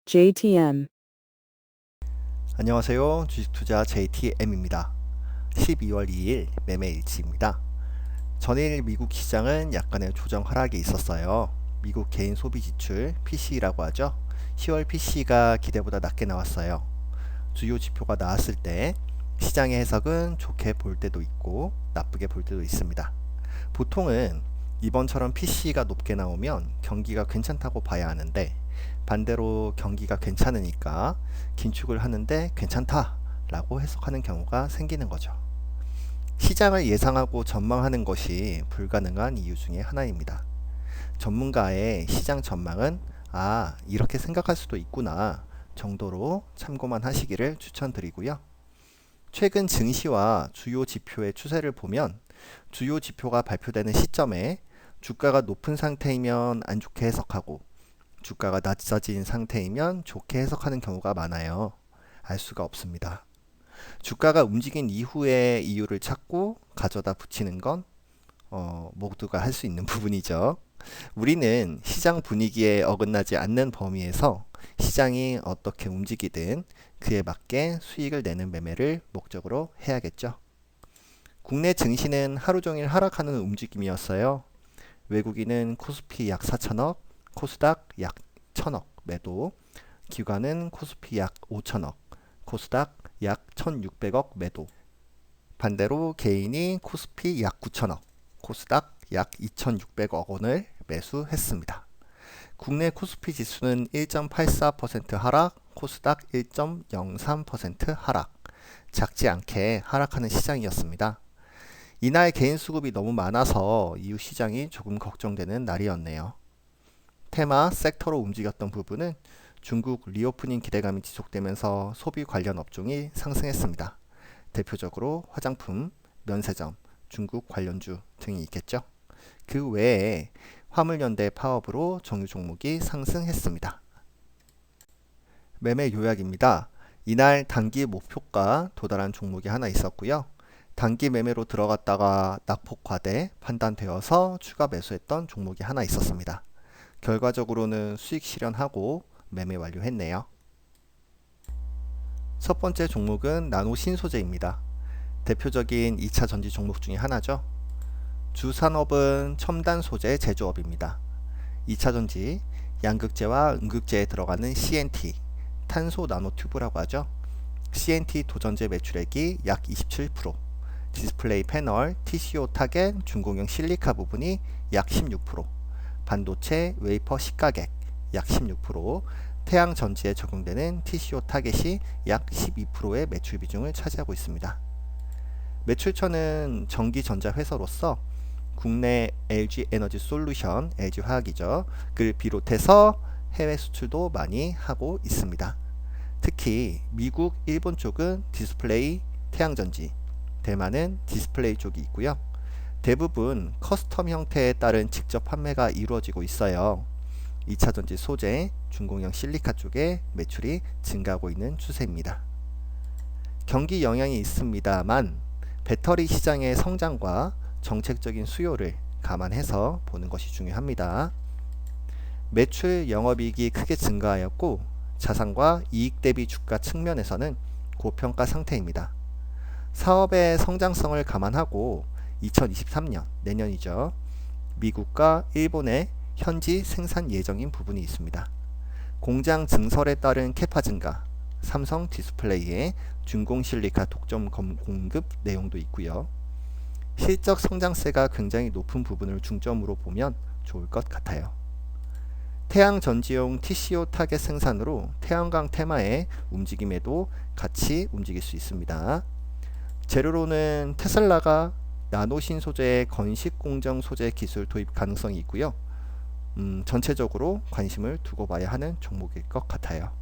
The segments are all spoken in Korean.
JTM. 안녕하세요. 주식투자 JTM입니다. 12월 2일 매매 일치입니다. 전일 미국 시장은 약간의 조정 하락이 있었어요. 미국 개인 소비 지출 PC라고 하죠. 10월 PC가 기대보다 낮게 나왔어요. 주요 지표가 나왔을 때 시장의 해석은 좋게 볼 때도 있고 나쁘게 볼 때도 있습니다. 보통은 이번처럼 PC가 높게 나오면 경기가 괜찮다고 봐야 하는데, 반대로 경기가 괜찮으니까 긴축을 하는데 괜찮다라고 해석하는 경우가 생기는 거죠. 시장을 예상하고 전망하는 것이 불가능한 이유 중에 하나입니다. 전문가의 시장 전망은 이렇게 생각할 수도 있구나 정도로 참고만 하시기를 추천드리고요. 최근 증시와 주요 지표의 추세를 보면 주요 지표가 발표되는 시점에 주가가 높은 상태이면 안 좋게 해석하고 주가가 낮아진 상태이면 좋게 해석하는 경우가 많아요. 알 수가 없습니다. 주가가 움직인 이후에 이유를 찾고 가져다 붙이는 건 모두가 할 수 있는 부분이죠. 우리는 시장 분위기에 어긋나지 않는 범위에서 시장이 어떻게 움직이든 그에 맞게 수익을 내는 매매를 목적으로 해야겠죠. 국내 증시는 하루 종일 하락하는 움직임이었어요. 외국인은 코스피 약 4천억, 코스닥 약 1천억 매도, 기관은 코스피 약 5천억, 코스닥 약 1,600억 매도. 반대로 개인이 코스피 약 9천억, 코스닥 약 2,600억 원을 매수했습니다. 국내 코스피 지수는 1.84% 하락, 코스닥 1.03% 하락. 작지 않게 하락하는 시장이었습니다. 이날 개인 수급이 너무 많아서 이후 시장이 조금 걱정되는 날이었네요. 테마 섹터로 움직였던 부분은 중국 리오프닝 기대감이 지속되면서 소비 관련 업종이 상승했습니다. 대표적으로 화장품, 면세점, 중국 관련주 등이 있겠죠. 그 외에 화물연대 파업으로 정유 종목이 상승했습니다. 매매 요약입니다. 이날 단기 목표가 도달한 종목이 하나 있었고요. 단기 매매로 들어갔다가 낙폭과대 판단되어서 추가 매수했던 종목이 하나 있었습니다. 결과적으로는 수익 실현하고 매매 완료했네요. 첫 번째 종목은 나노 신소재입니다. 대표적인 2차 전지 종목 중에 하나죠. 주 산업은 첨단 소재 제조업입니다. 2차 전지, 양극재와 음극재에 들어가는 CNT, 탄소 나노튜브라고 하죠. CNT 도전제 매출액이 약 27%, 디스플레이 패널, TCO 타겟, 중공형 실리카 부분이 약 16%, 반도체 웨이퍼 시가객 약 16%, 태양 전지에 적용되는 TCO 타겟이 약 12%의 매출 비중을 차지하고 있습니다. 매출처는 전기전자 회사로서 국내 LG 에너지 솔루션, LG 화학이죠. 그를 비롯해서 해외 수출도 많이 하고 있습니다. 특히 미국, 일본 쪽은 디스플레이, 태양전지, 대만은 디스플레이 쪽이 있고요. 대부분 커스텀 형태에 따른 직접 판매가 이루어지고 있어요. 2차 전지 소재, 중공형 실리카 쪽에 매출이 증가하고 있는 추세입니다. 경기 영향이 있습니다만 배터리 시장의 성장과 정책적인 수요를 감안해서 보는 것이 중요합니다. 매출 영업이익이 크게 증가하였고 자산과 이익 대비 주가 측면에서는 고평가 상태입니다. 사업의 성장성을 감안하고 2023년, 내년이죠. 미국과 일본의 현지 생산 예정인 부분이 있습니다. 공장 증설에 따른 캐파 증가, 삼성 디스플레이의 중공 실리카 독점 공급 내용도 있고요. 실적 성장세가 굉장히 높은 부분을 중점으로 보면 좋을 것 같아요. 태양 전지용 TCO 타겟 생산으로 태양광 테마의 움직임에도 같이 움직일 수 있습니다. 재료로는 테슬라가 나노신 소재의 건식 공정 소재 기술 도입 가능성이 있고요. 전체적으로 관심을 두고 봐야 하는 종목일 것 같아요.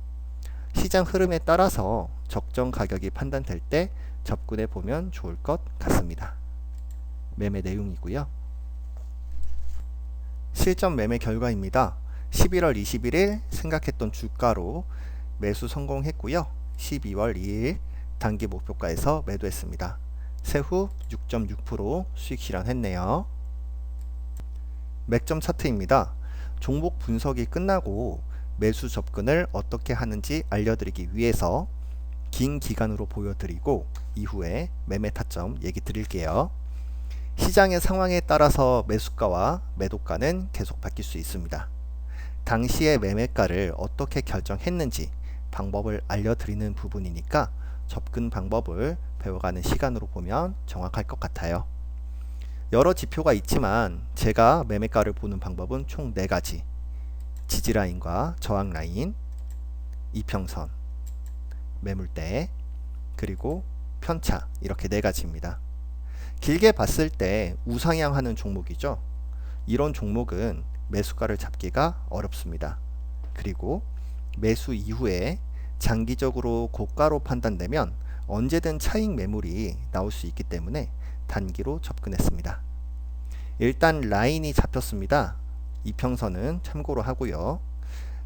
시장 흐름에 따라서 적정 가격이 판단될 때 접근해 보면 좋을 것 같습니다. 매매 내용이고요. 실전 매매 결과입니다. 11월 21일 생각했던 주가로 매수 성공했고요. 12월 2일 단기 목표가에서 매도했습니다. 세후 6.6% 수익 실현했네요. 맥점 차트입니다. 종목 분석이 끝나고 매수 접근을 어떻게 하는지 알려드리기 위해서 긴 기간으로 보여드리고 이후에 매매 타점 얘기 드릴게요. 시장의 상황에 따라서 매수가와 매도가는 계속 바뀔 수 있습니다. 당시의 매매가를 어떻게 결정했는지 방법을 알려드리는 부분이니까 접근 방법을 배워가는 시간으로 보면 정확할 것 같아요. 여러 지표가 있지만 제가 매매가를 보는 방법은 총 4가지. 지지라인과 저항라인, 이평선, 매물대, 그리고 편차, 이렇게 4가지입니다. 길게 봤을 때 우상향하는 종목이죠. 이런 종목은 매수가를 잡기가 어렵습니다. 그리고 매수 이후에 장기적으로 고가로 판단되면 언제든 차익 매물이 나올 수 있기 때문에 단기로 접근했습니다. 일단 라인이 잡혔습니다. 이평선은 참고로 하고요.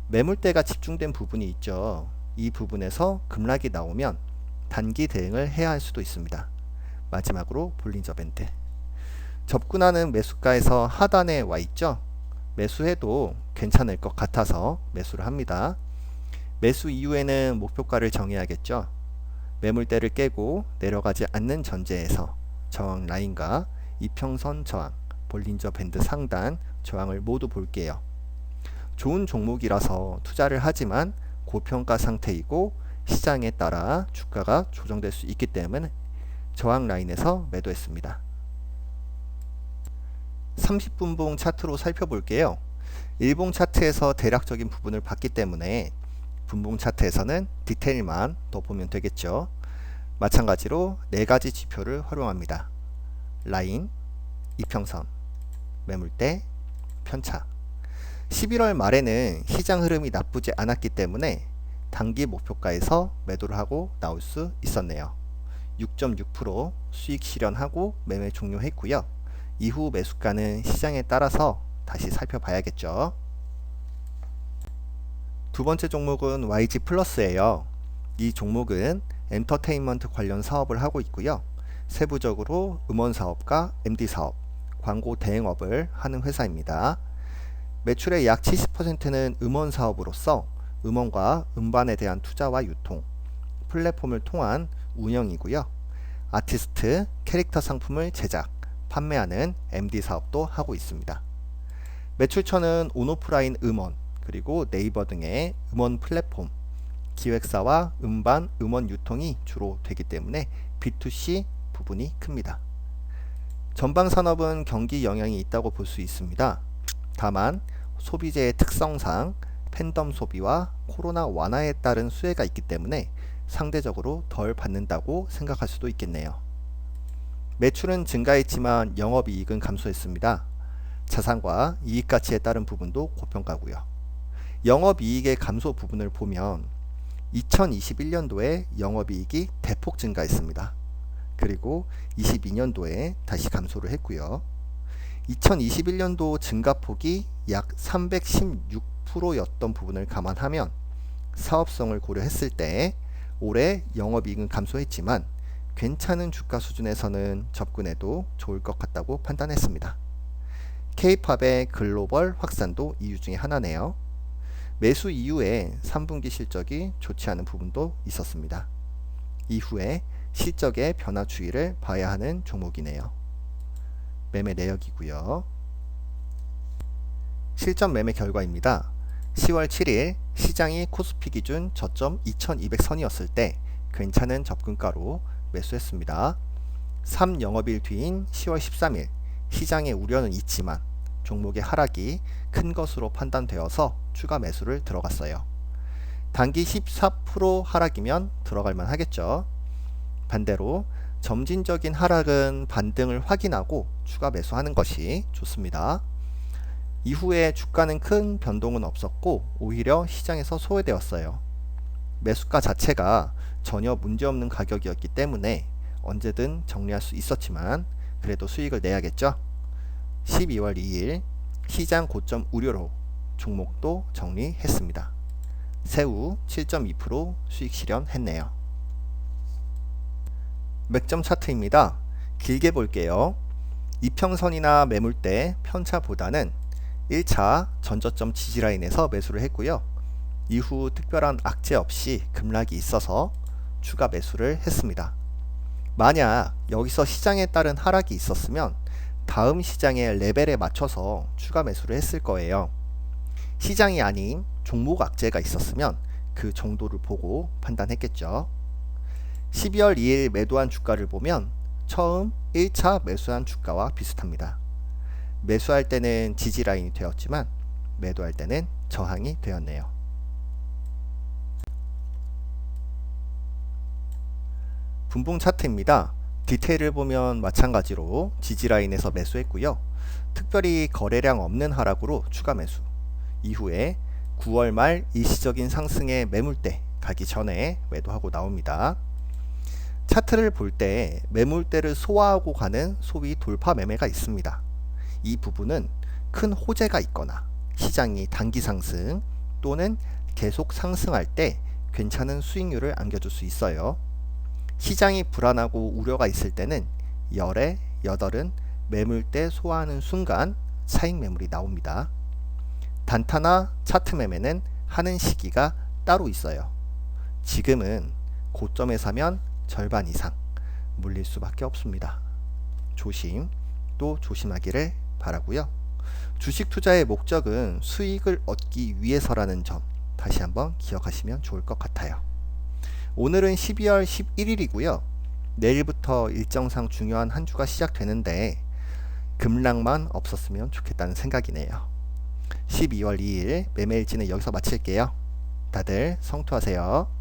매물대가 집중된 부분이 있죠. 이 부분에서 급락이 나오면 단기 대응을 해야 할 수도 있습니다. 마지막으로 볼린저 밴드. 접근하는 매수가에서 하단에 와 있죠. 매수해도 괜찮을 것 같아서 매수를 합니다. 매수 이후에는 목표가를 정해야겠죠. 매물대를 깨고 내려가지 않는 전제에서 저항 라인과 이평선 저항, 볼린저 밴드 상단 저항을 모두 볼게요. 좋은 종목이라서 투자를 하지만 고평가 상태이고 시장에 따라 주가가 조정될 수 있기 때문에 저항 라인에서 매도했습니다. 30분봉 차트로 살펴볼게요. 일봉 차트에서 대략적인 부분을 봤기 때문에 분봉 차트에서는 디테일만 더 보면 되겠죠. 마찬가지로 4가지 지표를 활용합니다. 라인, 이평선, 매물대, 편차. 11월 말에는 시장 흐름이 나쁘지 않았기 때문에 단기 목표가에서 매도를 하고 나올 수 있었네요. 6.6% 수익 실현하고 매매 종료했고요. 이후 매수가는 시장에 따라서 다시 살펴봐야겠죠. 두 번째 종목은 YG 플러스예요. 이 종목은 엔터테인먼트 관련 사업을 하고 있고요. 세부적으로 음원 사업과 MD 사업, 광고 대행업을 하는 회사입니다. 매출의 약 70%는 음원 사업으로서 음원과 음반에 대한 투자와 유통, 플랫폼을 통한 운영이고요. 아티스트, 캐릭터 상품을 제작, 판매하는 MD 사업도 하고 있습니다. 매출처는 온오프라인 음원, 그리고 네이버 등의 음원 플랫폼, 기획사와 음반, 음원 유통이 주로 되기 때문에 B2C 부분이 큽니다. 전방 산업은 경기 영향이 있다고 볼 수 있습니다. 다만 소비재의 특성상 팬덤 소비와 코로나 완화에 따른 수혜가 있기 때문에 상대적으로 덜 받는다고 생각할 수도 있겠네요. 매출은 증가했지만 영업이익은 감소했습니다. 자산과 이익가치에 따른 부분도 고평가고요. 영업이익의 감소 부분을 보면 2021년도에 영업이익이 대폭 증가했습니다. 그리고 22년도에 다시 감소를 했고요. 2021년도 증가폭이 약 316%였던 부분을 감안하면 사업성을 고려했을 때 올해 영업이익은 감소했지만 괜찮은 주가 수준에서는 접근해도 좋을 것 같다고 판단했습니다. K-팝의 글로벌 확산도 이유 중에 하나네요. 매수 이후에 3분기 실적이 좋지 않은 부분도 있었습니다. 이후에 실적의 변화 추이를 봐야 하는 종목이네요. 매매 내역이고요. 실전 매매 결과입니다. 10월 7일 시장이 코스피 기준 저점 2200선이었을 때 괜찮은 접근가로 매수했습니다. 3영업일 뒤인 10월 13일 시장의 우려는 있지만 종목의 하락이 큰 것으로 판단되어서 추가 매수를 들어갔어요. 단기 14% 하락이면 들어갈만 하겠죠. 반대로 점진적인 하락은 반등을 확인하고 추가 매수하는 것이 좋습니다. 이후에 주가는 큰 변동은 없었고 오히려 시장에서 소외되었어요. 매수가 자체가 전혀 문제없는 가격이었기 때문에 언제든 정리할 수 있었지만 그래도 수익을 내야겠죠. 12월 2일 시장 고점 우려로 종목도 정리했습니다. 새우 7.2% 수익 실현했네요. 맥점 차트입니다. 길게 볼게요. 이평선이나 매물대 편차보다는 1차 전저점 지지라인에서 매수를 했고요. 이후 특별한 악재 없이 급락이 있어서 추가 매수를 했습니다. 만약 여기서 시장에 따른 하락이 있었으면 다음 시장의 레벨에 맞춰서 추가 매수를 했을 거예요. 시장이 아닌 종목 악재가 있었으면 그 정도를 보고 판단했겠죠. 12월 2일 매도한 주가를 보면 처음 1차 매수한 주가와 비슷합니다. 매수할 때는 지지라인이 되었지만 매도할 때는 저항이 되었네요. 분봉 차트입니다. 디테일을 보면 마찬가지로 지지라인에서 매수했고요. 특별히 거래량 없는 하락으로 추가 매수. 이후에 9월 말 일시적인 상승의 매물대 가기 전에 매도하고 나옵니다. 차트를 볼 때 매물대를 소화하고 가는 소위 돌파 매매가 있습니다. 이 부분은 큰 호재가 있거나 시장이 단기 상승 또는 계속 상승할 때 괜찮은 수익률을 안겨줄 수 있어요. 시장이 불안하고 우려가 있을 때는 열에 여덟은 매물대 소화하는 순간 차익 매물이 나옵니다. 단타나 차트 매매는 하는 시기가 따로 있어요. 지금은 고점에 사면 절반 이상 물릴 수밖에 없습니다. 조심 또 조심하기를 바라고요. 주식 투자의 목적은 수익을 얻기 위해서라는 점 다시 한번 기억하시면 좋을 것 같아요. 오늘은 12월 11일이고요. 내일부터 일정상 중요한 한 주가 시작되는데 급락만 없었으면 좋겠다는 생각이네요. 12월 2일 매매일지는 여기서 마칠게요. 다들 성투하세요.